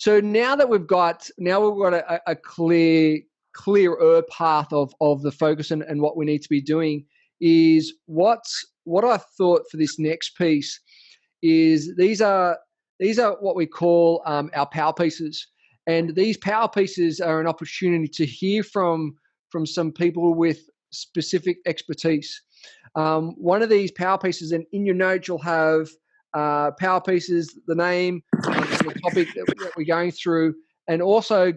So now we've got a clearer path of the focus and what we need to be doing is what I thought for this next piece is these are what we call our power pieces, and these power pieces are an opportunity to hear from some people with specific expertise. One of these power pieces, and in your notes you'll have power pieces, the name, and the topic that we're going through, and also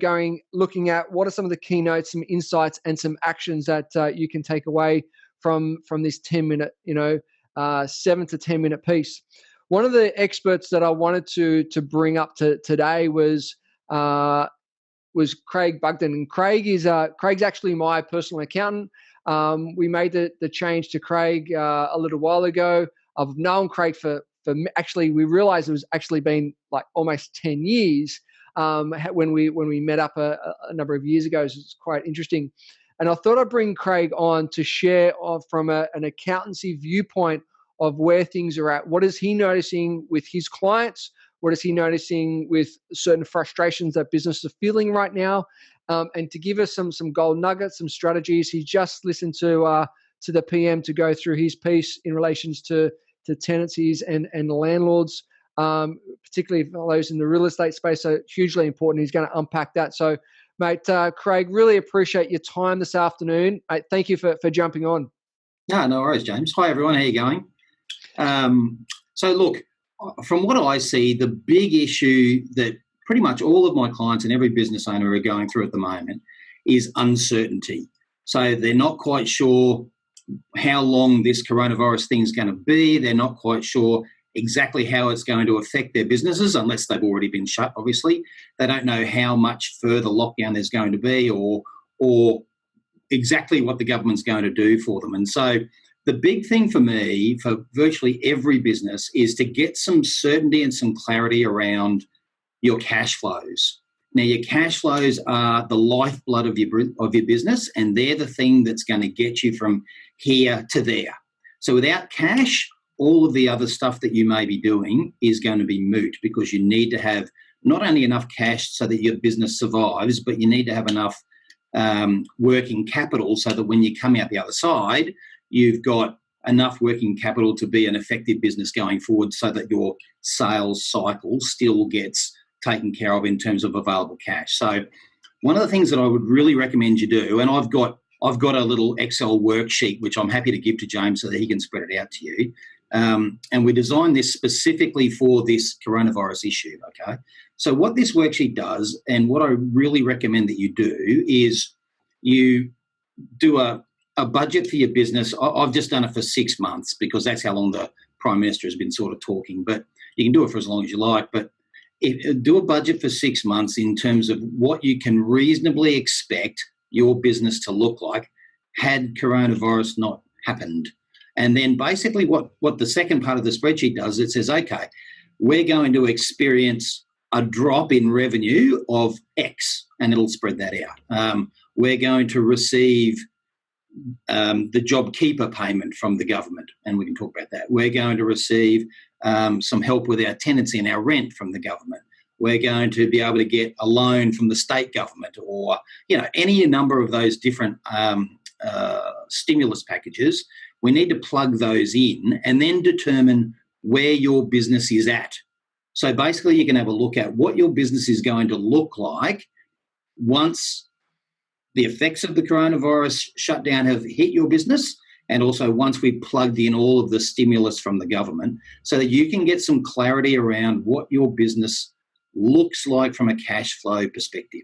looking at what are some of the keynotes, some insights, and some actions that you can take away from this 10-minute, 7 to 10 minute piece. One of the experts that I wanted to bring up today was Craig Bugden, and Craig's actually my personal accountant. We made the change to Craig a little while ago. I've known Craig for actually, we realized it was actually been like almost 10 years when we met up a number of years ago. So it's quite interesting. And I thought I'd bring Craig on to share from an accountancy viewpoint of where things are at. What is he noticing with his clients? What is he noticing with certain frustrations that businesses are feeling right now? And to give us some gold nuggets, some strategies. He just listened to the PM to go through his piece in relations to tenancies and landlords, particularly for those in the real estate space. So hugely important. He's going to unpack that. So, mate, Craig, really appreciate your time this afternoon. Thank you for jumping on. No worries, James. Hi, everyone. How are you going? So, look, from what I see, the big issue that pretty much all of my clients and every business owner are going through at the moment is uncertainty. So they're not quite sure how long this coronavirus thing is going to be. They're not quite sure exactly how it's going to affect their businesses, unless they've already been shut, obviously. They don't know how much further lockdown there's going to be or exactly what the government's going to do for them. And so the big thing for me, for virtually every business, is to get some certainty and some clarity around your cash flows. Now, your cash flows are the lifeblood of your business, and they're the thing that's going to get you from here to there. So without cash, all of the other stuff that you may be doing is going to be moot, because you need to have not only enough cash so that your business survives, but you need to have enough working capital so that when you come out the other side, you've got enough working capital to be an effective business going forward, so that your sales cycle still gets taken care of in terms of available cash. So one of the things that I would really recommend you do, and I've got a little Excel worksheet which I'm happy to give to James so that he can spread it out to you. And we designed this specifically for this coronavirus issue, okay? So what this worksheet does, and what I really recommend that you do, is you do a budget for your business. I've just done it for 6 months because that's how long the Prime Minister has been sort of talking, but you can do it for as long as you like. But do a budget for 6 months in terms of what you can reasonably expect your business to look like had coronavirus not happened. And then basically what the second part of the spreadsheet does, it says, okay, we're going to experience a drop in revenue of X, and it'll spread that out. We're going to receive the JobKeeper payment from the government, and we can talk about that. We're going to receive some help with our tenancy and our rent from the government. We're going to be able to get a loan from the state government, or any number of those different stimulus packages. We need to plug those in and then determine where your business is at. So basically you can have a look at what your business is going to look like once the effects of the coronavirus shutdown have hit your business, and also once we've plugged in all of the stimulus from the government, so that you can get some clarity around what your business looks like from a cash flow perspective.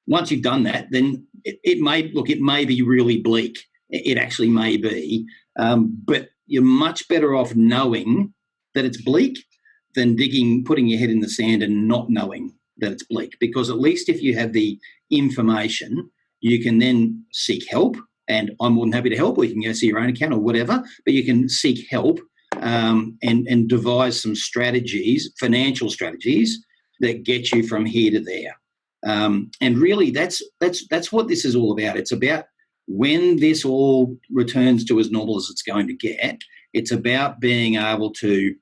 Once you've done that, then it may be really bleak. It actually may be, but you're much better off knowing that it's bleak than putting your head in the sand and not knowing that it's bleak. Because at least if you have the information, you can then seek help, and I'm more than happy to help, or you can go see your own account or whatever, but you can seek help and devise some strategies, financial strategies, that get you from here to there. And really that's what this is all about. It's about, when this all returns to as normal as it's going to get, it's about being able to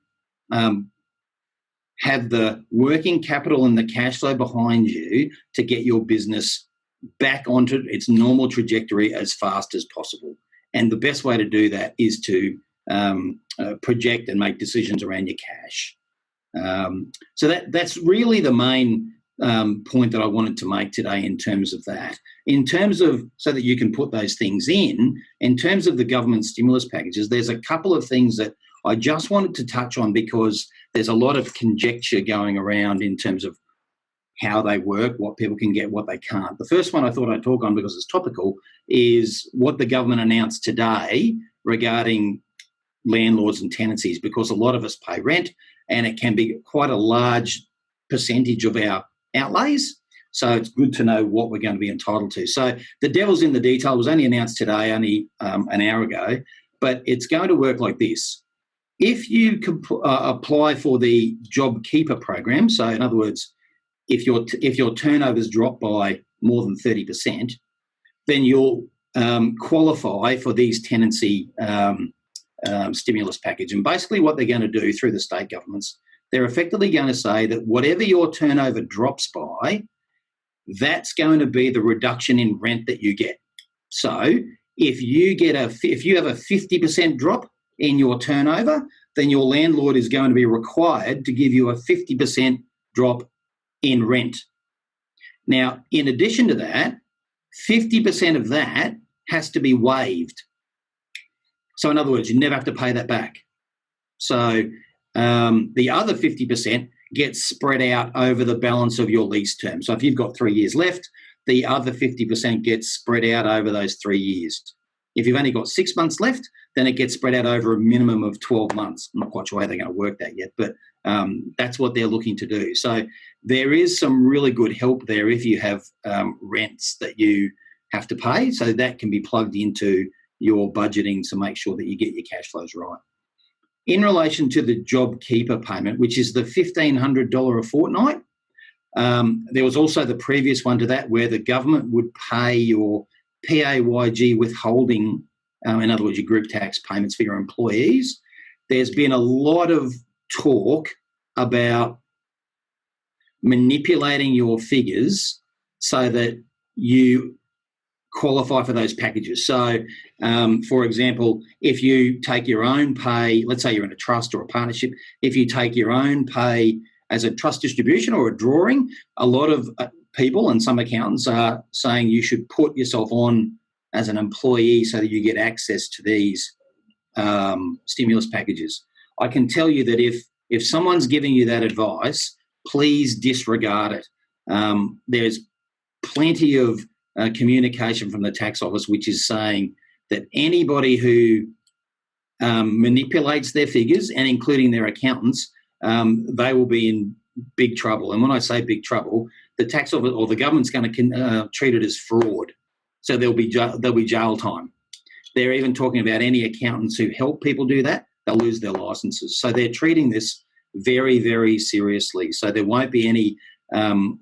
have the working capital and the cash flow behind you to get your business back onto its normal trajectory as fast as possible. And the best way to do that is to project and make decisions around your cash. So that's really the main point that I wanted to make today in terms of that. In terms of, so that you can put those things in terms of the government stimulus packages, there's a couple of things that I just wanted to touch on because there's a lot of conjecture going around in terms of how they work, what people can get, what they can't. The first one I thought I'd talk on because it's topical is what the government announced today regarding landlords and tenancies, because a lot of us pay rent and it can be quite a large percentage of our outlays. So it's good to know what we're going to be entitled to. So the devil's in the detail. It was only announced today, only an hour ago, but it's going to work like this. If you apply for the JobKeeper program, so in other words, if your turnovers drop by more than 30%, then you'll qualify for these tenancy stimulus package. And basically what they're going to do through the state governments, they're effectively going to say that whatever your turnover drops by, that's going to be the reduction in rent that you get. So if you have a 50% drop in your turnover, then your landlord is going to be required to give you a 50% drop in rent. Now, in addition to that, 50% of that has to be waived. So in other words, you never have to pay that back. So the other 50% gets spread out over the balance of your lease term. So if you've got 3 years left, the other 50% gets spread out over those 3 years. If you've only got 6 months left, then it gets spread out over a minimum of 12 months. I'm not quite sure how they're going to work that yet, but that's what they're looking to do. So there is some really good help there if you have rents that you have to pay. So that can be plugged into your budgeting to make sure that you get your cash flows right. In relation to the JobKeeper payment, which is the $1,500 a fortnight, there was also the previous one to that where the government would pay your PAYG withholding, in other words, your group tax payments for your employees. There's been a lot of talk about manipulating your figures so that you qualify for those packages. So, for example, if you take your own pay, let's say you're in a trust or a partnership, if you take your own pay as a trust distribution or a drawing, a lot of people and some accountants are saying you should put yourself on as an employee so that you get access to these stimulus packages. I can tell you that if someone's giving you that advice, please disregard it. There's plenty of communication from the tax office which is saying that anybody who manipulates their figures, and including their accountants, they will be in big trouble. And when I say big trouble, the tax office or the government's going to treat it as fraud. So there'll be jail time. They're even talking about any accountants who help people do that, they'll lose their licenses. So they're treating this very, very seriously. So there won't be any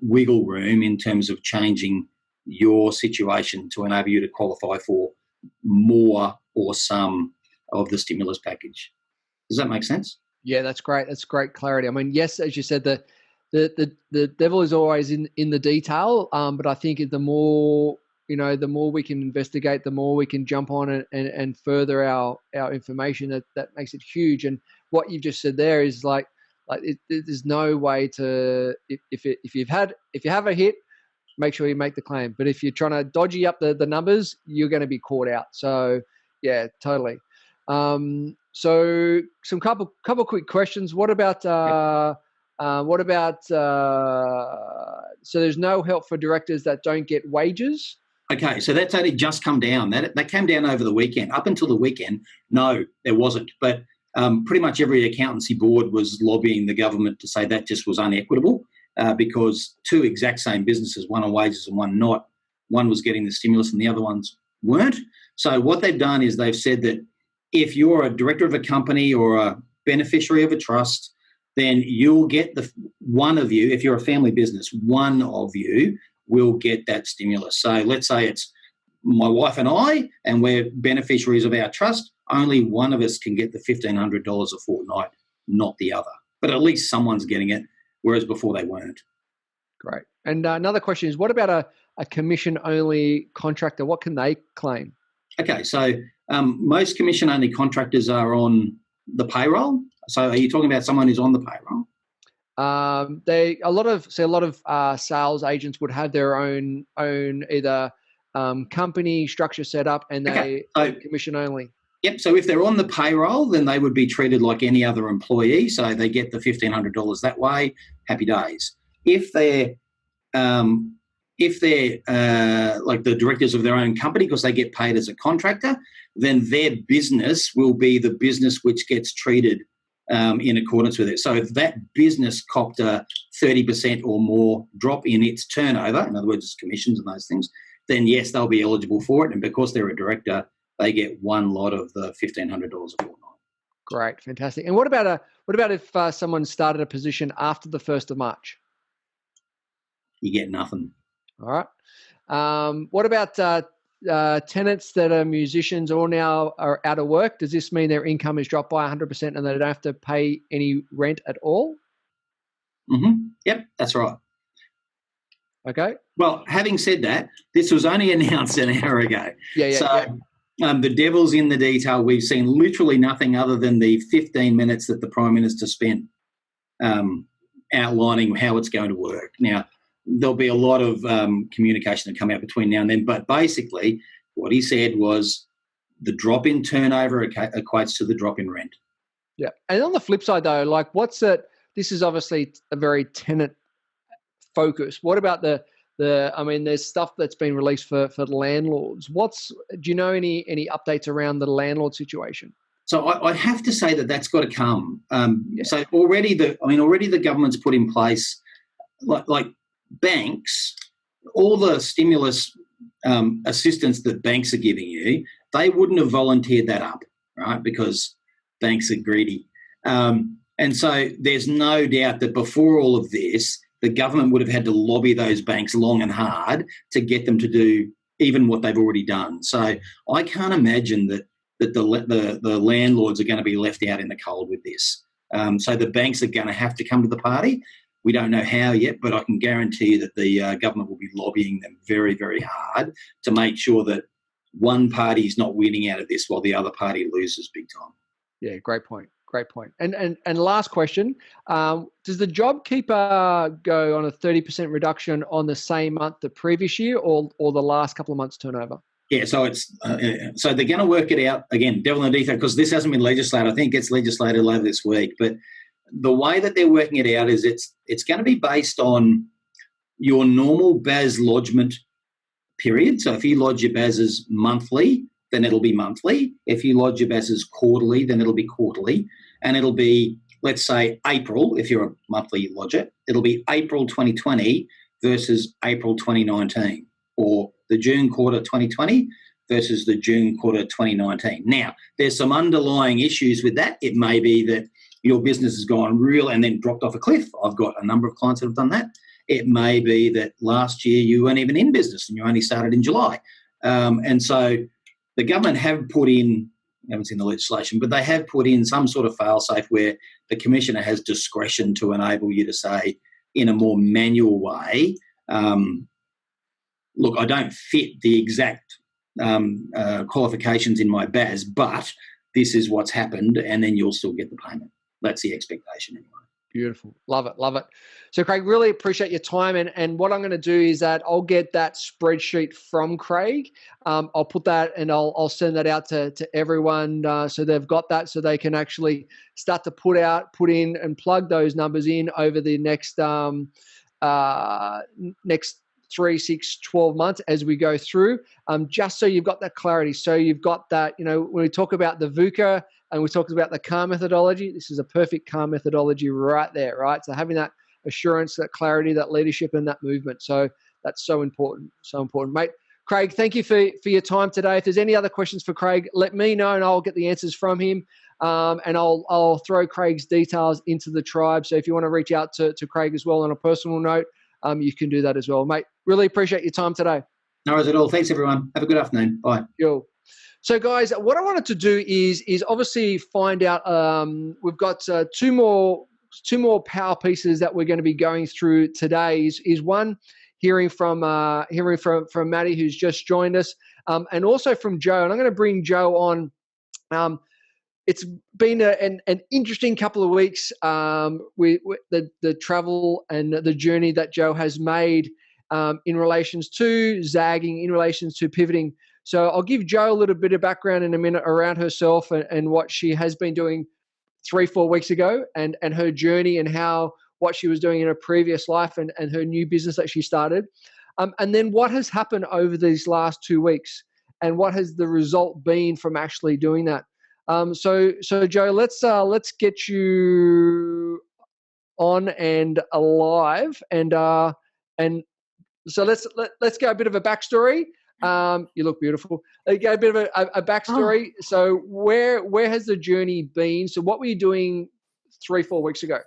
wiggle room in terms of changing your situation to enable you to qualify for more or some of the stimulus package. Does that make sense? Yeah, that's great. That's great clarity. I mean, yes, as you said, the devil is always in the detail. But I think the more we can investigate, the more we can jump on and further our information. That makes it huge. And what you've just said there is like there's no way to if you have a hit, make sure you make the claim. But if you're trying to dodgy up the numbers, you're going to be caught out. So yeah, totally. So some couple quick questions. What about so there's no help for directors that don't get wages? Okay, so that's only just come down. That came down over the weekend. Up until the weekend, no, there wasn't. But pretty much every accountancy board was lobbying the government to say that just was unequitable because two exact same businesses, one on wages and one not, one was getting the stimulus and the other ones weren't. So what they've done is they've said that if you're a director of a company or a beneficiary of a trust, then you'll get one of you, if you're a family business, one of you will get that stimulus. So let's say it's my wife and I, and we're beneficiaries of our trust. Only one of us can get the $1,500 a fortnight, not the other. but at least someone's getting it, whereas before they weren't. Great. And another question is, what about a commission-only contractor? What can they claim? Okay, so most commission-only contractors are on the payroll. So are you talking about someone who's on the payroll? A lot of sales agents would have their own either company structure set up, and they commission only. Yep. So if they're on the payroll, then they would be treated like any other employee. So they get the $1,500 that way. Happy days. If they're like the directors of their own company, because they get paid as a contractor, then their business will be the business which gets treated in accordance with it. So if that business copped a 30% or more drop in its turnover, in other words, it's commissions and those things, then yes, they'll be eligible for it. And because they're a director, they get one lot of the $1,500 a fortnight. Great, fantastic. And what about if someone started a position after the 1st of March? You get nothing. All right. What about tenants that are musicians or now are out of work? Does this mean their income is dropped by 100% and they don't have to pay any rent at all? Mm-hmm. Yep, that's right. Okay. Well, having said that, this was only announced an hour ago. Yeah. The devil's in the detail. We've seen literally nothing other than the 15 minutes that the Prime Minister spent outlining how it's going to work. Now, there'll be a lot of communication to come out between now and then, but basically what he said was the drop in turnover equates to the drop in rent. Yeah. And on the flip side, though, like this is obviously a very tenant focus. What about there's stuff that's been released for landlords. Do you know any updates around the landlord situation? So I have to say that's got to come. So already the government's put in place like banks, all the stimulus assistance that banks are giving you, they wouldn't have volunteered that up, right? Because banks are greedy. And so there's no doubt that before all of this, the government would have had to lobby those banks long and hard to get them to do even what they've already done. So I can't imagine that the landlords are going to be left out in the cold with this. So the banks are going to have to come to the party. We don't know how yet, but I can guarantee that the government will be lobbying them very, very hard to make sure that one party is not winning out of this while the other party loses big time. Yeah, great point. And last question, does the JobKeeper go on a 30% reduction on the same month the previous year or the last couple of months turnover? Yeah, so it's so they're going to work it out, again, devil in the detail, because this hasn't been legislated. I think it gets legislated later this week. But the way that they're working it out is it's going to be based on your normal BAS lodgement period. So if you lodge your BASs monthly, then it'll be monthly. If you lodge your BASs quarterly, then it'll be quarterly. And it'll be, let's say, April, if you're a monthly lodger, it'll be April 2020 versus April 2019, or the June quarter 2020 versus the June quarter 2019. Now, there's some underlying issues with that. It may be that your business has gone real and then dropped off a cliff. I've got a number of clients that have done that. It may be that last year you weren't even in business and you only started in July. And so the government have put in, I haven't seen the legislation, but they have put in some sort of fail-safe where the commissioner has discretion to enable you to say in a more manual way, look, I don't fit the exact qualifications in my BAS, but this is what's happened, and then you'll still get the payment. That's the expectation anyway. Beautiful. Love it. So, Craig, really appreciate your time. And what I'm going to do is that I'll get that spreadsheet from Craig. I'll put that and I'll send that out to everyone so they've got that so they can actually start to put in and plug those numbers in over the next 3, 6, 12 months as we go through, just so you've got that clarity. So you've got that, when we talk about the VUCA and we talked about the CAR methodology, this is a perfect CAR methodology right there, right? So having that assurance, that clarity, that leadership and that movement. So that's so important, mate. Craig, thank you for your time today. If there's any other questions for Craig, let me know and I'll get the answers from him. And I'll throw Craig's details into the tribe. So if you want to reach out to Craig as well on a personal note, you can do that as well, mate. Really appreciate your time today. No worries at all. Thanks, everyone. Have a good afternoon. Bye. Cool. So, guys, what I wanted to do is obviously find out. We've got 2 more two more power pieces that we're going to be going through today is one, hearing from Maddie, who's just joined us, and also from Joe. And I'm going to bring Joe on. It's been an interesting couple of weeks with the travel and the journey that Joe has made in relations to zagging, in relations to pivoting. So I'll give Joe a little bit of background in a minute around herself and what she has been doing 3-4 weeks ago, and her journey and what she was doing in her previous life and her new business that she started. And then what has happened over these last 2 weeks, and what has the result been from actually doing that. So Joe, let's get you on and alive, and so let's go a bit of a backstory. You look beautiful. Go a bit of a backstory. Oh. So where has the journey been? So what were you doing 3-4 weeks ago?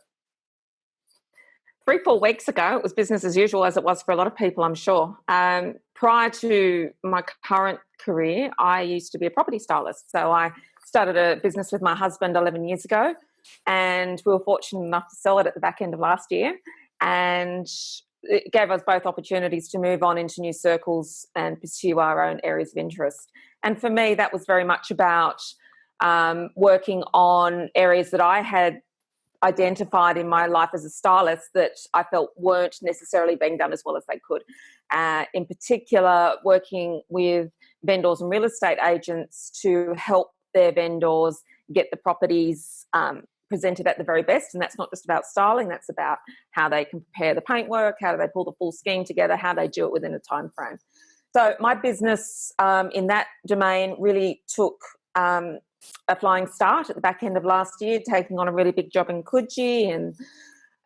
3-4 weeks ago, it was business as usual, as it was for a lot of people, I'm sure. Prior to my current career, I used to be a property stylist. So I started a business with my husband 11 years ago, and we were fortunate enough to sell it at the back end of last year. And it gave us both opportunities to move on into new circles and pursue our own areas of interest. And for me, that was very much about working on areas that I had identified in my life as a stylist that I felt weren't necessarily being done as well as they could. In particular, working with vendors and real estate agents to help their vendors get the properties presented at the very best. And that's not just about styling, that's about how they can prepare the paintwork, how do they pull the full scheme together, how they do it within a time frame. So my business in that domain really took a flying start at the back end of last year, taking on a really big job in Coogee,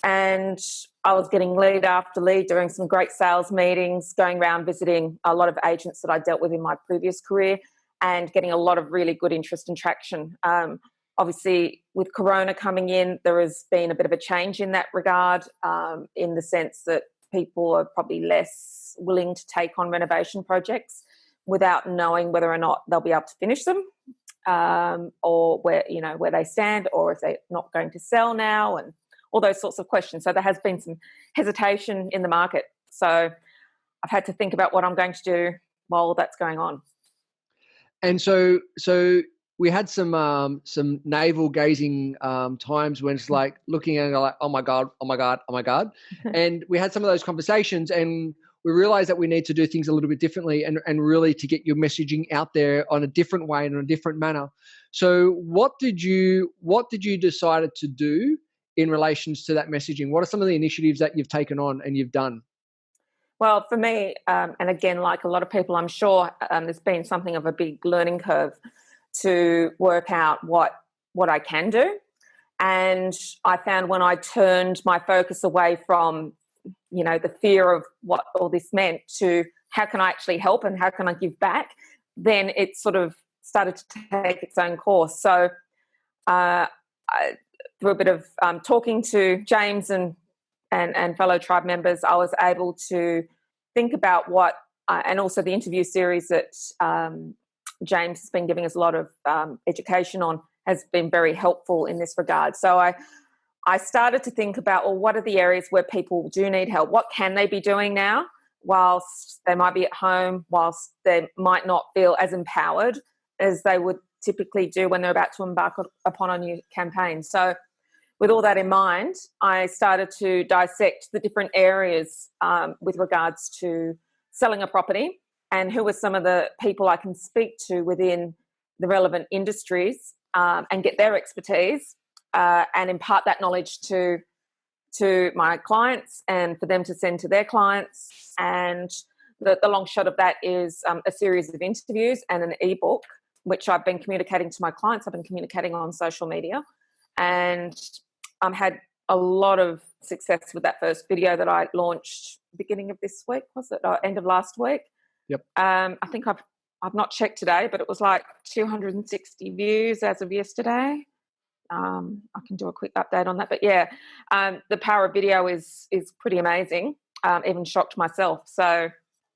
and I was getting lead after lead, doing some great sales meetings, going around visiting a lot of agents that I dealt with in my previous career, and getting a lot of really good interest and traction. Obviously, with Corona coming in, there has been a bit of a change in that regard, in the sense that people are probably less willing to take on renovation projects without knowing whether or not they'll be able to finish them, or where they stand, or if they're not going to sell now, and all those sorts of questions. So there has been some hesitation in the market. So I've had to think about what I'm going to do while that's going on. And so we had some navel gazing times when it's like looking at it like, oh my God. And we had some of those conversations, and we realized that we need to do things a little bit differently and really to get your messaging out there on a different way and in a different manner. So what did you decide to do in relations to that messaging? What are some of the initiatives that you've taken on and you've done? Well, for me, and again, like a lot of people, I'm sure there's been something of a big learning curve to work out what I can do. And I found when I turned my focus away from the fear of what all this meant to how can I actually help and how can I give back, then it sort of started to take its own course. So through a bit of talking to James and fellow tribe members, I was able to think about what, and also the interview series that James has been giving us a lot of education on has been very helpful in this regard. So I started to think about, well, what are the areas where people do need help? What can they be doing now whilst they might be at home, whilst they might not feel as empowered as they would typically do when they're about to embark upon a new campaign? So with all that in mind, I started to dissect the different areas with regards to selling a property and who are some of the people I can speak to within the relevant industries and get their expertise and impart that knowledge to my clients and for them to send to their clients. And the long shot of that is a series of interviews and an ebook, which I've been communicating to my clients. I've been communicating on social media, and had a lot of success with that first video that I launched beginning of this week, was it? End of last week. Yep. I think I've not checked today, but it was like 260 views as of yesterday. I can do a quick update on that, but yeah, the power of video is pretty amazing. Even shocked myself. So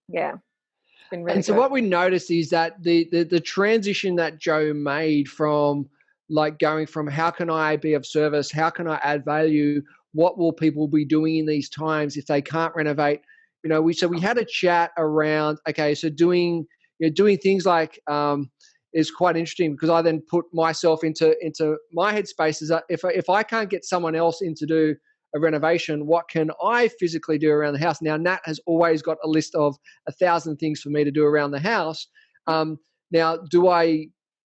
yeah, it's been really and so good. what we noticed is that the transition that Joe made from like going from how can I be of service? How can I add value? What will people be doing in these times if they can't renovate? We had a chat around, okay, so doing things like, is quite interesting, because I then put myself into my headspace. Is that if I can't get someone else in to do a renovation, what can I physically do around the house? Now, Nat has always got a list of 1,000 things for me to do around the house. Now, do I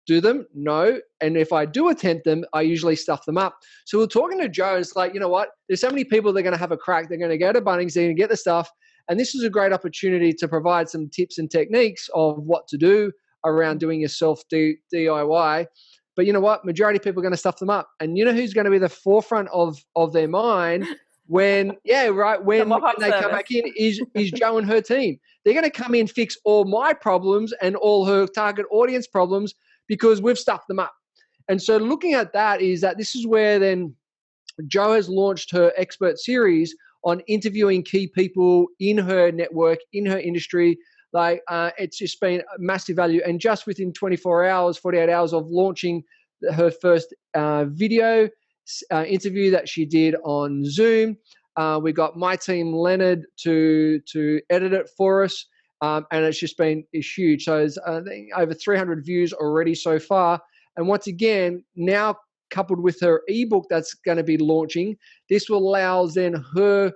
do them? No. And if I do attempt them, I usually stuff them up. So we're talking to Joe, and it's like, you know what? There's so many people that are going to have a crack. They're going to go to Bunnings, they're going to get the stuff. And this is a great opportunity to provide some tips and techniques of what to do around doing your self DIY. But you know what? Majority of people are going to stuff them up. And you know who's going to be the forefront of their mind when they come back in is Joe and her team. They're going to come in, fix all my problems and all her target audience problems, because we've stuffed them up. And so looking at that is that this is where then Joe has launched her expert series on interviewing key people in her network, in her industry. Like, it's just been massive value. And just within 24 hours, 48 hours of launching her first video interview that she did on Zoom, we got my team, Leonard, to edit it for us. And it's huge. So there's over 300 views already so far. And once again, now coupled with her ebook that's going to be launching, this will allow then her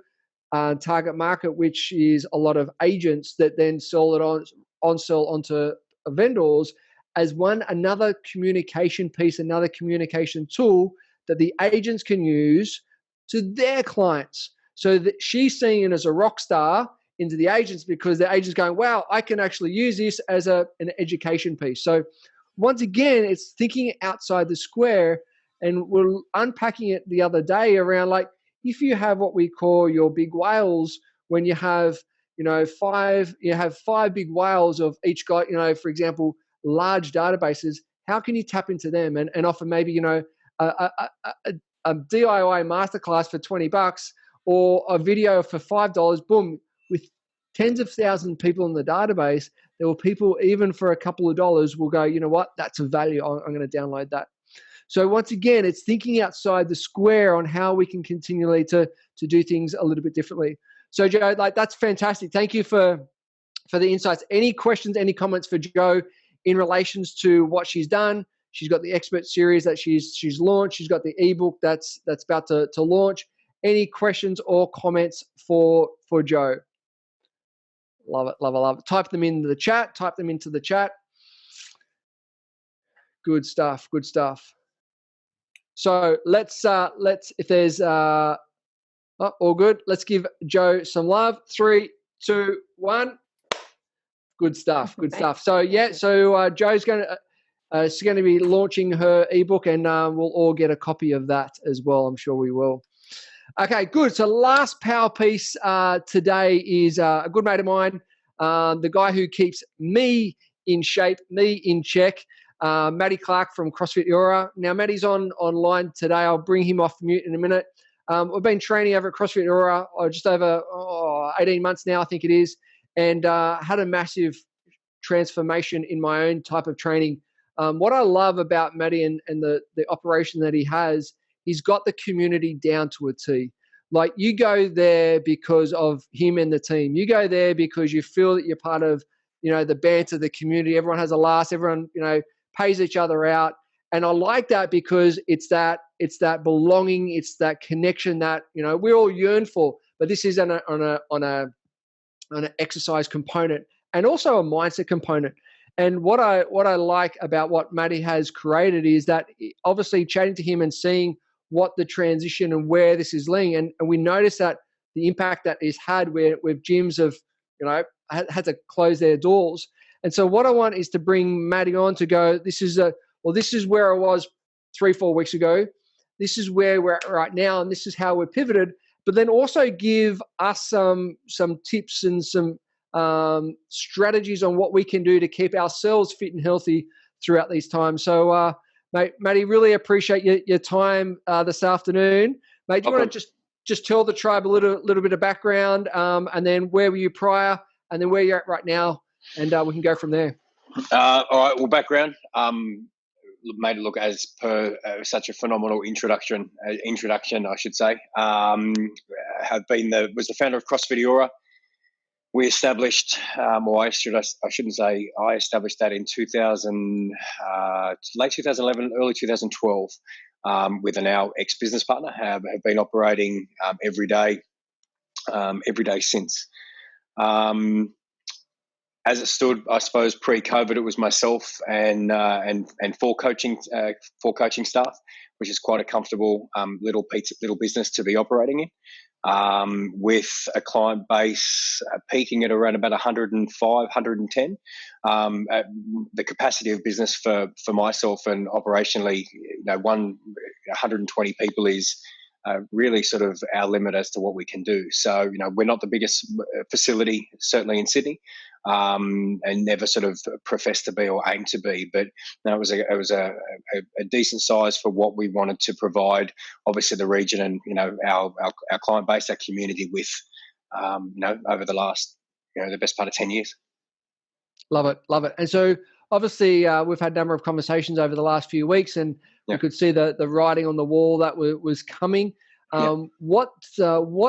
target market, which is a lot of agents that then sell it sell onto vendors, as another communication piece, another communication tool that the agents can use to their clients. So that she's seeing it as a rock star into the agents, because the agents going, wow, I can actually use this as an education piece. So once again, it's thinking outside the square. And we're unpacking it the other day around, like, if you have what we call your big whales, when you have, five big whales of each guy, for example, large databases, how can you tap into them and offer maybe, a DIY masterclass for $20 or a video for $5, boom, with tens of thousands of people in the database, there were people, even for a couple of dollars, will go, you know what, that's a value. I'm going to download that. So once again, it's thinking outside the square on how we can continually to do things a little bit differently. So Joe, like, that's fantastic. Thank you for the insights. Any questions, any comments for Joe in relations to what she's done? She's got the expert series that she's launched. She's got the ebook that's about to launch. Any questions or comments for Joe? Love it, love it, love it. Type them into the chat. Good stuff, good stuff. So let's if there's all good, let's give Joe some love. 3, 2, 1. Good stuff, good stuff. So Joe's going to be launching her ebook, and we'll all get a copy of that as well. I'm sure we will. Okay, good. So last power piece today is a good mate of mine, the guy who keeps me in shape, me in check. Matty Clark from CrossFit Eora. Now, Matty's online today. I'll bring him off mute in a minute. We've been training over at CrossFit Eora just over 18 months now, I think it is, and had a massive transformation in my own type of training. What I love about Matty and the operation that he has, he's got the community down to a T. Like, you go there because of him and the team. You go there because you feel that you're part of, the banter, the community. Everyone has a laugh. Everyone, pays each other out. And I like that, because it's that belonging, it's that connection that, we all yearn for. But this is on an exercise component, and also a mindset component. And what I like about what Matty has created is that, obviously, chatting to him and seeing what the transition and where this is leading, and we notice that the impact that it's had where gyms have, had to close their doors. And so what I want is to bring Matty on to go, this is where I was 3-4 weeks ago. This is where we're at right now, and this is how we're pivoted. But then also give us some tips and some strategies on what we can do to keep ourselves fit and healthy throughout these times. So, Matty, really appreciate your time this afternoon. Mate, do you want to just tell the tribe a little bit of background, and then where were you prior, and then where you're at right now, and we can go from there. All right. Well, background. made it look as per such a phenomenal introduction, I should say. Was the founder of CrossFit Eora. We established, or I shouldn't say, I established that in 2000, late 2011, early 2012, with an now ex-business partner. Have been operating every day since. As it stood, I suppose pre-COVID, it was myself and four coaching staff, which is quite a comfortable little business to be operating in. With a client base peaking at around about 105, 110. The capacity of business for myself and operationally, 120 people is really sort of our limit as to what we can do. So, we're not the biggest facility, certainly in Sydney, and never sort of professed to be or aim to be. But it was a decent size for what we wanted to provide, obviously the region and, our client base, our community with, over the last, the best part of 10 years. Love it. And so obviously we've had a number of conversations over the last few weeks, and you could see the writing on the wall that was coming. What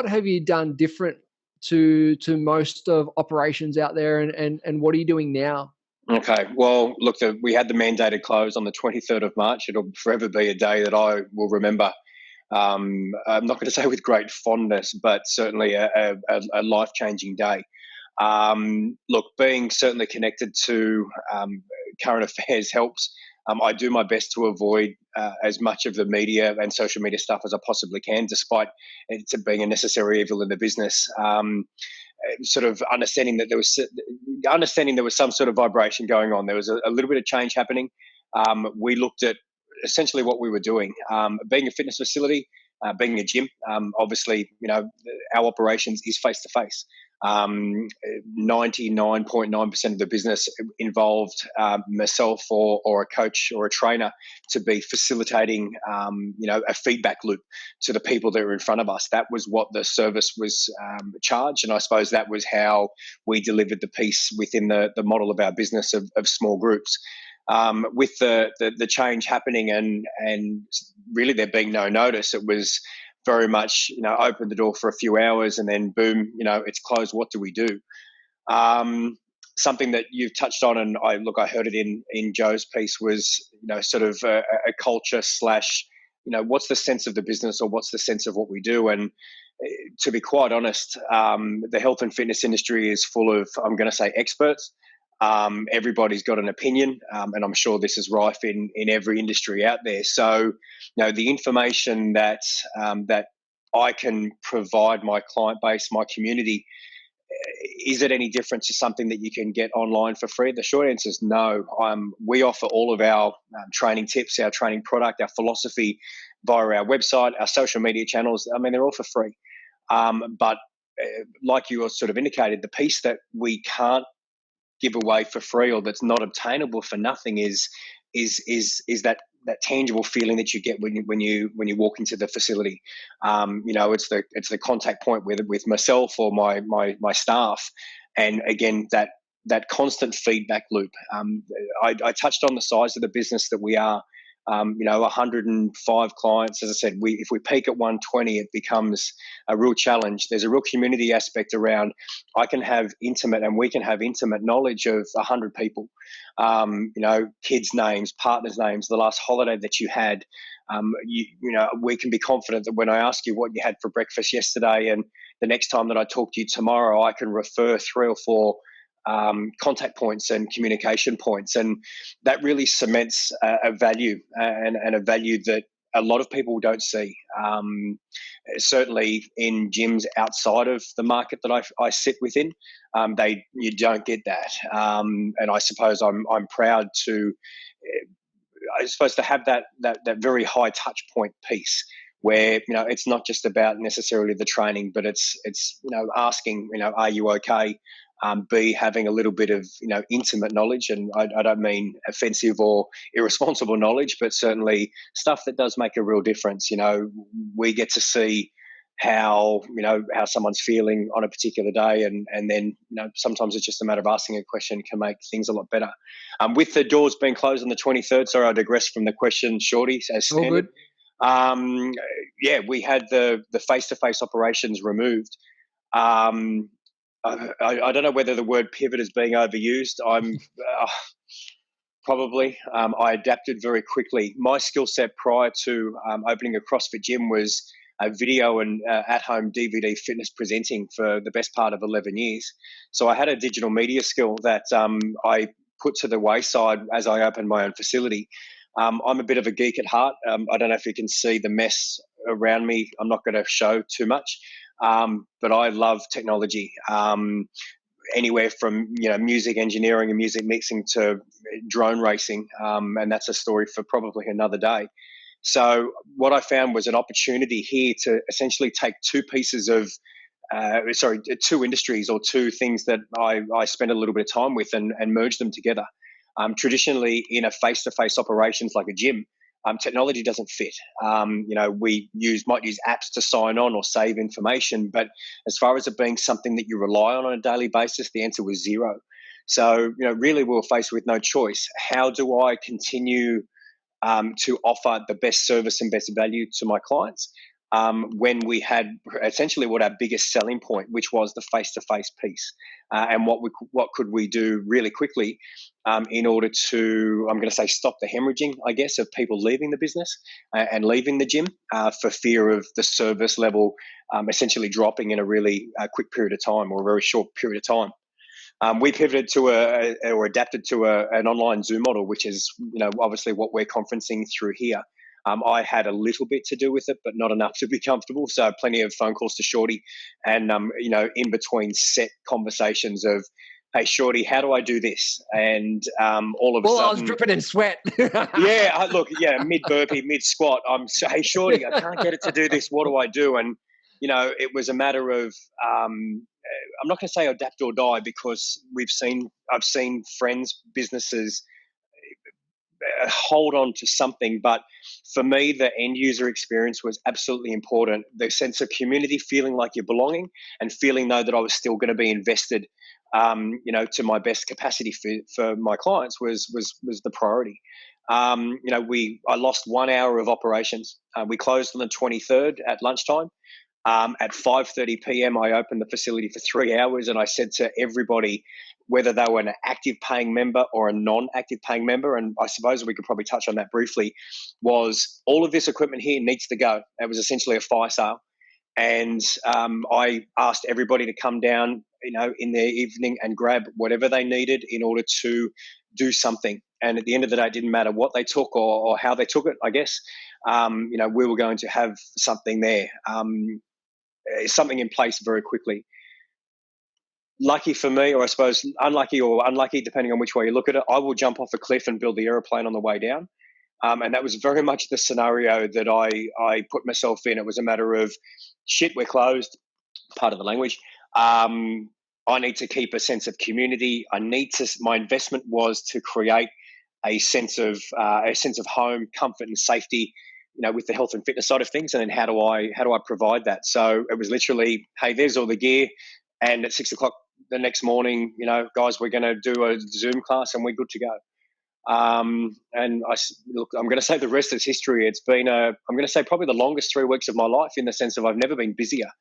have you done different to most of operations out there, and what are you doing now? Okay, well, look, we had the mandated close on the 23rd of March. It'll forever be a day that I will remember. I'm not going to say with great fondness, but certainly a life-changing day. Look, being certainly connected to current affairs helps. I do my best to avoid as much of the media and social media stuff as I possibly can, despite it being a necessary evil in the business. Sort of understanding there was some sort of vibration going on. There was a little bit of change happening. We looked at essentially what we were doing, being a fitness facility, being a gym. Obviously, our operations is face to face. 99.9% of the business involved myself or a coach or a trainer to be facilitating, a feedback loop to the people that were in front of us. That was what the service was charged, and I suppose that was how we delivered the piece within the model of our business of small groups. With the change happening and really there being no notice, it was very much, open the door for a few hours and then boom, it's closed. What do we do? Something that you've touched on, and I heard it in Joe's piece was, sort of a culture / what's the sense of the business or what's the sense of what we do? And to be quite honest, the health and fitness industry is full of, I'm going to say, experts. Everybody's got an opinion, and I'm sure this is rife in every industry out there. So, the information that I can provide my client base, my community, is it any different to something that you can get online for free? The short answer is no. We offer all of our training tips, our training product, our philosophy via our website, our social media channels. I mean, they're all for free. But like you sort of indicated, the piece that we can't give away for free or that's not obtainable for nothing is that tangible feeling that you get when you walk into the facility. It's the contact point with myself or my staff, and again that constant feedback loop. I touched on the size of the business that we are. 105 clients. As I said, if we peak at 120, it becomes a real challenge. There's a real community aspect around. I can have intimate, and we can have intimate knowledge of 100 people. Kids' names, partners' names, the last holiday that you had. We can be confident that when I ask you what you had for breakfast yesterday, and the next time that I talk to you tomorrow, I can refer 3 or 4 contact points and communication points, and that really cements a value and a value that a lot of people don't see. Certainly in gyms outside of the market that I sit within, you don't get that. And I suppose I'm proud to have that very high touch point piece where it's not just about necessarily the training, but it's asking are you okay? B, having a little bit of intimate knowledge, and I don't mean offensive or irresponsible knowledge, but certainly stuff that does make a real difference. We get to see how someone's feeling on a particular day, and then sometimes it's just a matter of asking a question can make things a lot better. With the doors being closed on the 23rd, sorry, I digress from the question, Shorty, as standard. All good. We had the face-to-face operations removed. I don't know whether the word pivot is being overused. I'm probably. I adapted very quickly. My skill set prior to opening a CrossFit gym was video and at-home DVD fitness presenting for the best part of 11 years. So I had a digital media skill that I put to the wayside as I opened my own facility. I'm a bit of a geek at heart. I don't know if you can see the mess around me. I'm not going to show too much, but I love technology. Anywhere from music engineering and music mixing to drone racing, and that's a story for probably another day. So what I found was an opportunity here to essentially take two industries or two things that I spent a little bit of time with and merge them together. Traditionally, in a face-to-face operations like a gym, technology doesn't fit. We might use apps to sign on or save information, but as far as it being something that you rely on a daily basis, the answer was zero. So, really we were faced with no choice. How do I continue to offer the best service and best value to my clients when we had essentially what our biggest selling point, which was the face-to-face piece, and what could we do really quickly in order to, I'm going to say, stop the hemorrhaging, I guess, of people leaving the business and leaving the gym for fear of the service level essentially dropping in a really quick period of time or a very short period of time. We pivoted to adapted to an online Zoom model, which is, obviously what we're conferencing through here. I had a little bit to do with it, but not enough to be comfortable. So plenty of phone calls to Shorty and, in between set conversations of, hey, Shorty, how do I do this? And all of a sudden... I was dripping in sweat. Mid burpee, mid squat. Hey, Shorty, I can't get it to do this. What do I do? And, it was a matter of... I'm not going to say adapt or die, because I've seen friends, businesses hold on to something. But for me, the end user experience was absolutely important. The sense of community, feeling like you're belonging, and feeling though that I was still going to be invested, to my best capacity for my clients was the priority. I lost 1 hour of operations. We closed on the 23rd at lunchtime. At 5:30 p.m., I opened the facility for 3 hours, and I said to everybody, whether they were an active paying member or a non-active paying member, and I suppose we could probably touch on that briefly, was all of this equipment here needs to go. It was essentially a fire sale. And I asked everybody to come down, in the evening and grab whatever they needed in order to do something. And at the end of the day, it didn't matter what they took or how they took it, I guess. We were going to have something there. Something in place very quickly. Lucky for me, or I suppose unlucky, depending on which way you look at it, I will jump off a cliff and build the aeroplane on the way down. And that was very much the scenario that I put myself in. It was a matter of, shit, we're closed, part of the language. I need to keep a sense of community. My investment was to create a sense of home, comfort and safety, with the health and fitness side of things. And then how do I provide that? So it was literally, hey, there's all the gear. And at 6 o'clock the next morning, guys, we're going to do a Zoom class and we're good to go. And I'm going to say the rest is history. It's been I'm going to say probably the longest 3 weeks of my life, in the sense of I've never been busier.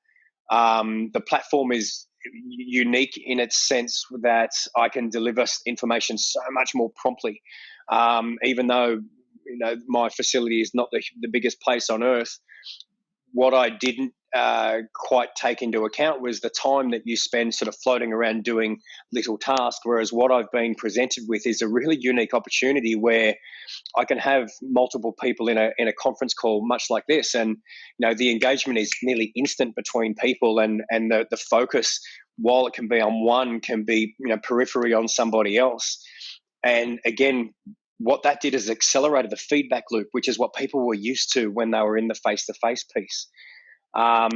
The platform is unique in its sense that I can deliver information so much more promptly. Even though, my facility is not the biggest place on earth, what I didn't quite take into account was the time that you spend sort of floating around doing little tasks, whereas what I've been presented with is a really unique opportunity where I can have multiple people in a conference call much like this, and the engagement is nearly instant between people, and the focus, while it can be on one, can be periphery on somebody else. And again, what that did is accelerated the feedback loop, which is what people were used to when they were in the face-to-face piece. I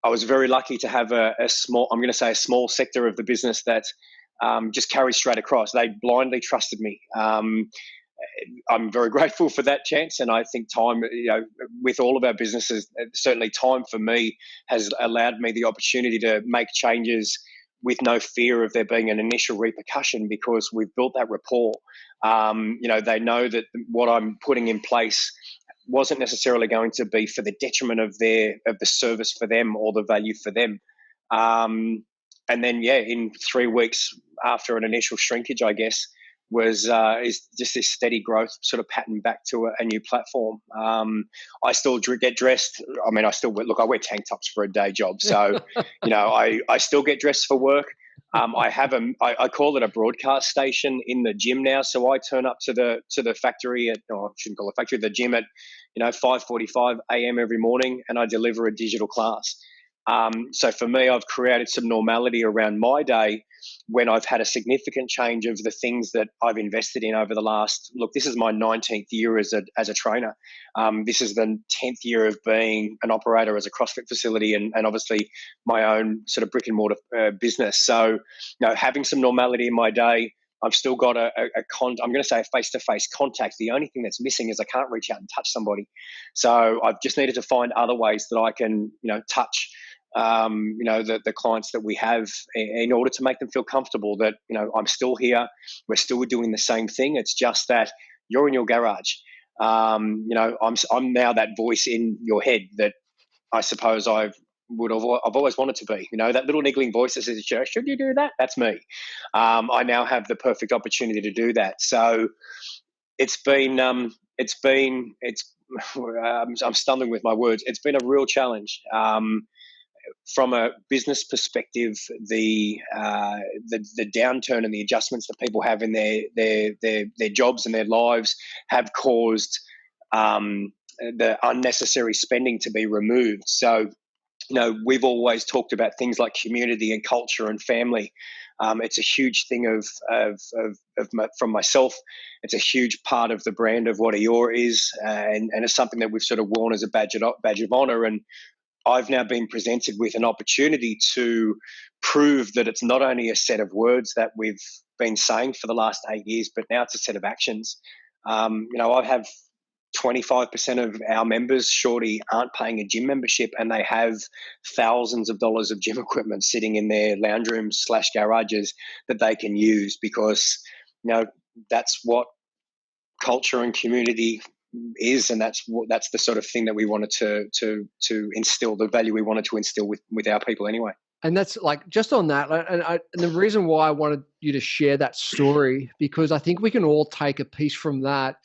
was very lucky to have a small sector of the business that just carried straight across. They blindly trusted me. I'm very grateful for that chance, and I think time, with all of our businesses, certainly time for me has allowed me the opportunity to make changes with no fear of there being an initial repercussion, because we've built that rapport. They know that what I'm putting in place wasn't necessarily going to be for the detriment of the service for them or the value for them. And then, in 3 weeks after an initial shrinkage, I guess, is just this steady growth sort of pattern back to a new platform. I still get dressed. I mean, I wear tank tops for a day job. So, I still get dressed for work. I call it a broadcast station in the gym now. So I turn up to the factory I shouldn't call it factory, the gym at, 5:45 a.m. every morning, and I deliver a digital class. So for me, I've created some normality around my day when I've had a significant change of the things that I've invested in over the last, this is my 19th year as a trainer. This is the 10th year of being an operator as a CrossFit facility, and obviously my own sort of brick and mortar business. So, having some normality in my day. I've still got I'm going to say a face-to-face contact. The only thing that's missing is I can't reach out and touch somebody. So I've just needed to find other ways that I can, touch the clients that we have in order to make them feel comfortable that, I'm still here. We're still doing the same thing. It's just that you're in your garage. I'm now that voice in your head that I suppose I've always wanted to be. That little niggling voice that says, should you do that? That's me. I now have the perfect opportunity to do that. So I'm stumbling with my words. It's been a real challenge. From a business perspective, the downturn and the adjustments that people have in their jobs and their lives have caused the unnecessary spending to be removed. So, we've always talked about things like community and culture and family. It's a huge thing from myself. It's a huge part of the brand of what Eeyore is, and it's something that we've sort of worn as a badge of honor. And I've now been presented with an opportunity to prove that it's not only a set of words that we've been saying for the last 8 years, but now it's a set of actions. I have 25% of our members, Shorty, aren't paying a gym membership, and they have thousands of dollars of gym equipment sitting in their lounge rooms / garages that they can use, because, that's what culture and community is, and that's the sort of thing that we wanted to instill, the value we wanted to instill with our people anyway. And that's just on that, and the reason why I wanted you to share that story, because I think we can all take a piece from that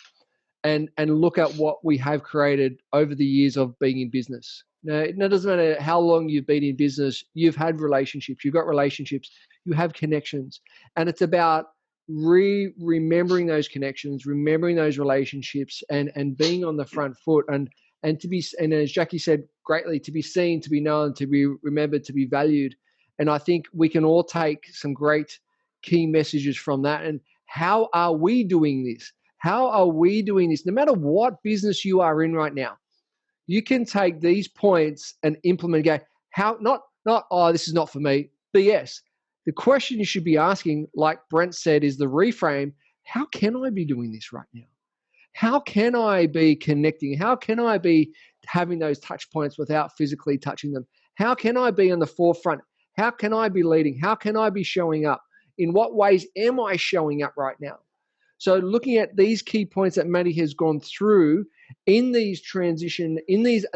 and look at what we have created over the years of being in business. Now, it doesn't matter how long you've been in business, you've had relationships, you've got relationships, you have connections, and it's about remembering those connections, remembering those relationships, and being on the front foot, and as Jackie said greatly, to be seen, to be known, to be remembered, to be valued. And I think we can all take some great key messages from that. And how are we doing this? How are we doing this? No matter what business you are in right now, you can take these points and implement. Go, how? Not. Oh, this is not for me. BS. The question you should be asking, like Brent said, is the reframe. How can I be doing this right now? How can I be connecting? How can I be having those touch points without physically touching them? How can I be on the forefront? How can I be leading? How can I be showing up? In what ways am I showing up right now? So looking at these key points that Maddie has gone through in these transition, in these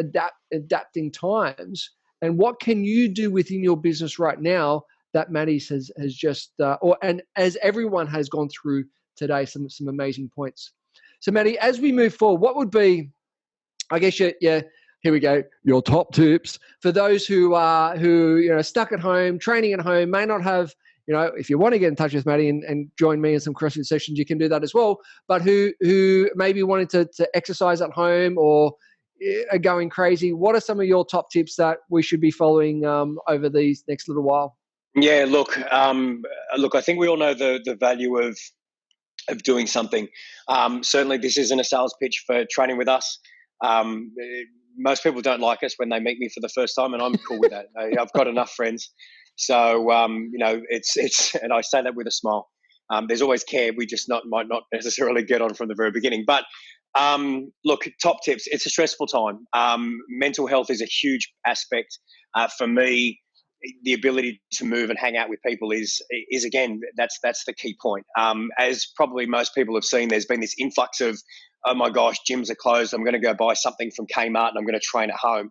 adapting times, and what can you do within your business right now that Maddie has just, and as everyone has gone through today, some amazing points. So Maddie, as we move forward, what would be, I guess, here we go, your top tips for those who are stuck at home, training at home, may not have, if you want to get in touch with Maddie and join me in some CrossFit sessions, you can do that as well. But who maybe wanted to exercise at home or are going crazy, what are some of your top tips that we should be following over these next little while? Yeah, look, I think we all know the value of doing something. Certainly, this isn't a sales pitch for training with us. Most people don't like us when they meet me for the first time, and I'm cool with that. I've got enough friends, so it's and I say that with a smile. There's always care. We just might not necessarily get on from the very beginning. But look, top tips. It's a stressful time. Mental health is a huge aspect for me. The ability to move and hang out with people is again, that's the key point. As probably most people have seen, there's been this influx of, oh my gosh, gyms are closed. I'm going to go buy something from Kmart and I'm going to train at home.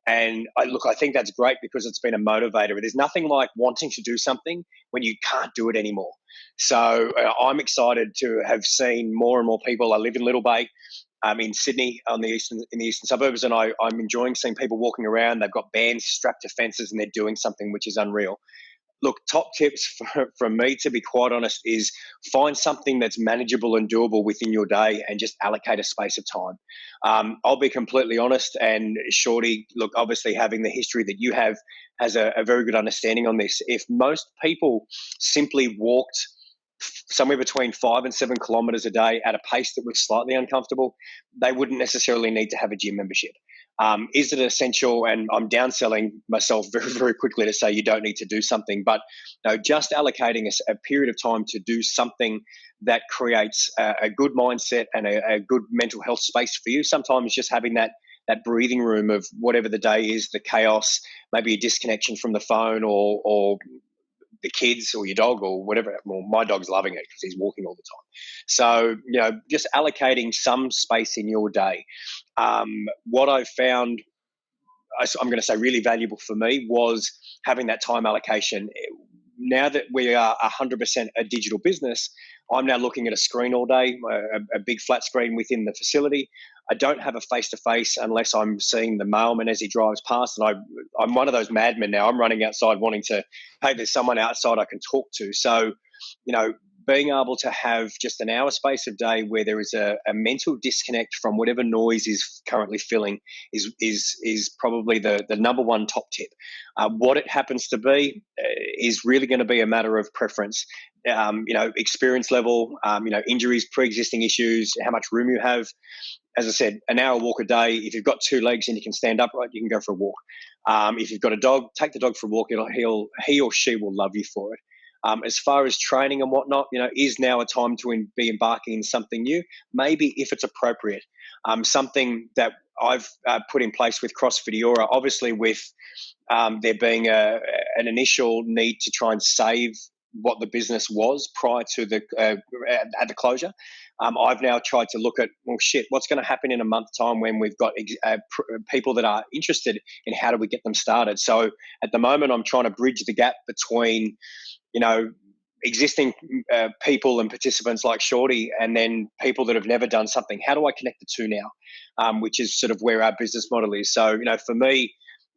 And I think that's great because it's been a motivator. There's nothing like wanting to do something when you can't do it anymore. So I'm excited to have seen more and more people. I live in Little Bay, in Sydney in the eastern suburbs, and I'm enjoying seeing people walking around. They've got bands strapped to fences and they're doing something which is unreal. Look, top tips from me, to be quite honest, is find something that's manageable and doable within your day and just allocate a space of time. I'll be completely honest, and Shorty, look, obviously having the history that you have has a very good understanding on this. If most people simply walked somewhere between 5 and 7 kilometers a day at a pace that was slightly uncomfortable, they wouldn't necessarily need to have a gym membership. Is it essential? And I'm downselling myself very, very quickly to say you don't need to do something, but just allocating a period of time to do something that creates a good mindset and a good mental health space for you. Sometimes just having that breathing room of whatever the day is, the chaos, maybe a disconnection from the phone or the kids or your dog or whatever. Well, my dog's loving it because he's walking all the time. So, just allocating some space in your day. What I found, I'm going to say really valuable for me, was having that time allocation. Now that we are 100% a digital business, I'm now looking at a screen all day, a big flat screen within the facility. I don't have a face-to-face unless I'm seeing the mailman as he drives past. And I'm one of those madmen now. I'm running outside wanting to, hey, there's someone outside I can talk to. So, being able to have just an hour space of day where there is a mental disconnect from whatever noise is currently filling is probably the number one top tip. What it happens to be is really going to be a matter of preference. Experience level, injuries, pre-existing issues, how much room you have. As I said, an hour walk a day. If you've got 2 legs and you can stand upright, you can go for a walk. If you've got a dog, take the dog for a walk. He or she will love you for it. As far as training and whatnot, is now a time to be embarking in something new? Maybe if it's appropriate. Something that I've put in place with CrossFit Eora, obviously with there being an initial need to try and save what the business was prior to at the closure. I've now tried to look at, what's going to happen in a month's time when we've got people that are interested in how do we get them started. So at the moment, I'm trying to bridge the gap between, existing people and participants like Shorty, and then people that have never done something. How do I connect the two now? Which is sort of where our business model is. So, for me,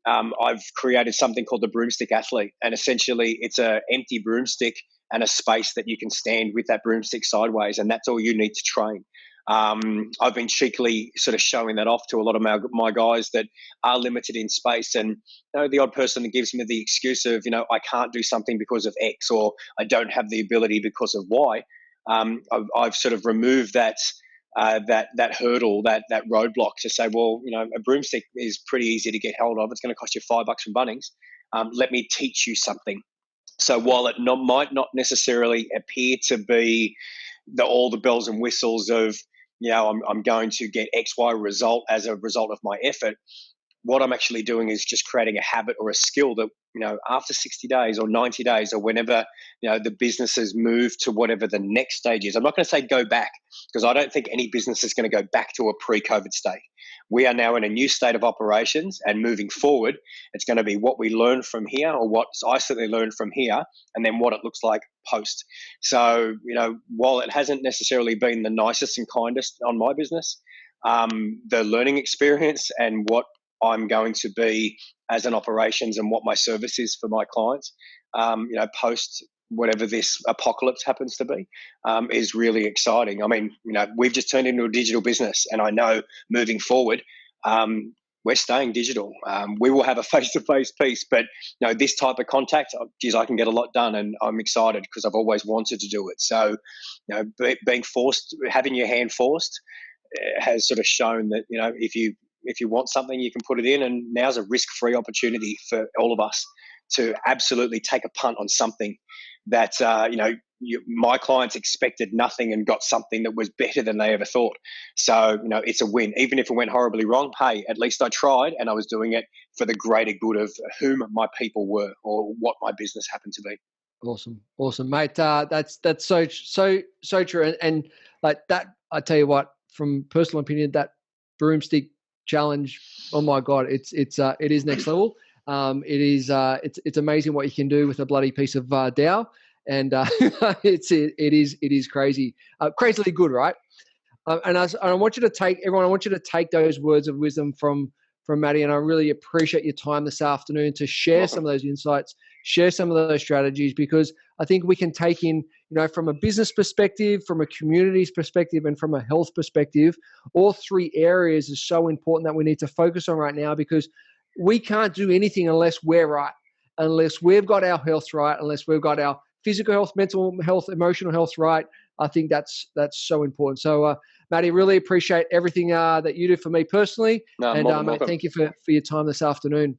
I've created something called the Broomstick Athlete, and essentially it's an empty broomstick and a space that you can stand with that broomstick sideways, and that's all you need to train. I've been cheekily sort of showing that off to a lot of my guys that are limited in space, and the odd person that gives me the excuse of I can't do something because of X, or I don't have the ability because of Y. I've sort of removed that hurdle, that roadblock to say, well, a broomstick is pretty easy to get hold of. It's going to cost you $5 from Bunnings. Let me teach you something. So while it might not necessarily appear to be all the bells and whistles of, I'm going to get X, Y result as a result of my effort, what I'm actually doing is just creating a habit or a skill that, after 60 days or 90 days or whenever, the business has moved to whatever the next stage is. I'm not going to say go back, because I don't think any business is going to go back to a pre-COVID state. We are now in a new state of operations, and moving forward, it's going to be what we learn from here, or what I certainly learned from here, and then what it looks like post. So, while it hasn't necessarily been the nicest and kindest on my business, the learning experience and what I'm going to be as an operations and what my service is for my clients, post whatever this apocalypse happens to be, is really exciting. I mean, we've just turned into a digital business, and I know moving forward, we're staying digital. We will have a face-to-face piece, but this type of contact, I can get a lot done, and I'm excited because I've always wanted to do it. So, being forced, having your hand forced, has sort of shown that if you want something, you can put it in, and now's a risk-free opportunity for all of us to absolutely take a punt on something that my clients expected nothing and got something that was better than they ever thought. So, it's a win. Even if it went horribly wrong, hey, at least I tried, and I was doing it for the greater good of whom my people were or what my business happened to be. Awesome, mate. That's so true. And like that, I tell you what, from personal opinion, that broomstick challenge, oh my God, it is next level. It's amazing what you can do with a bloody piece of Dow, and it is crazy, crazily good, right? And I want you to take those words of wisdom from Matty, and I really appreciate your time this afternoon to share some of those insights, share some of those strategies, because I think we can take in, from a business perspective, from a community's perspective, and from a health perspective, all three areas are so important that we need to focus on right now, because we can't do anything unless we're right, unless we've got our health right, unless we've got our physical health, mental health, emotional health right. I think that's so important. So, Matty, really appreciate everything that you do for me personally. No, and mate, thank you for your time this afternoon.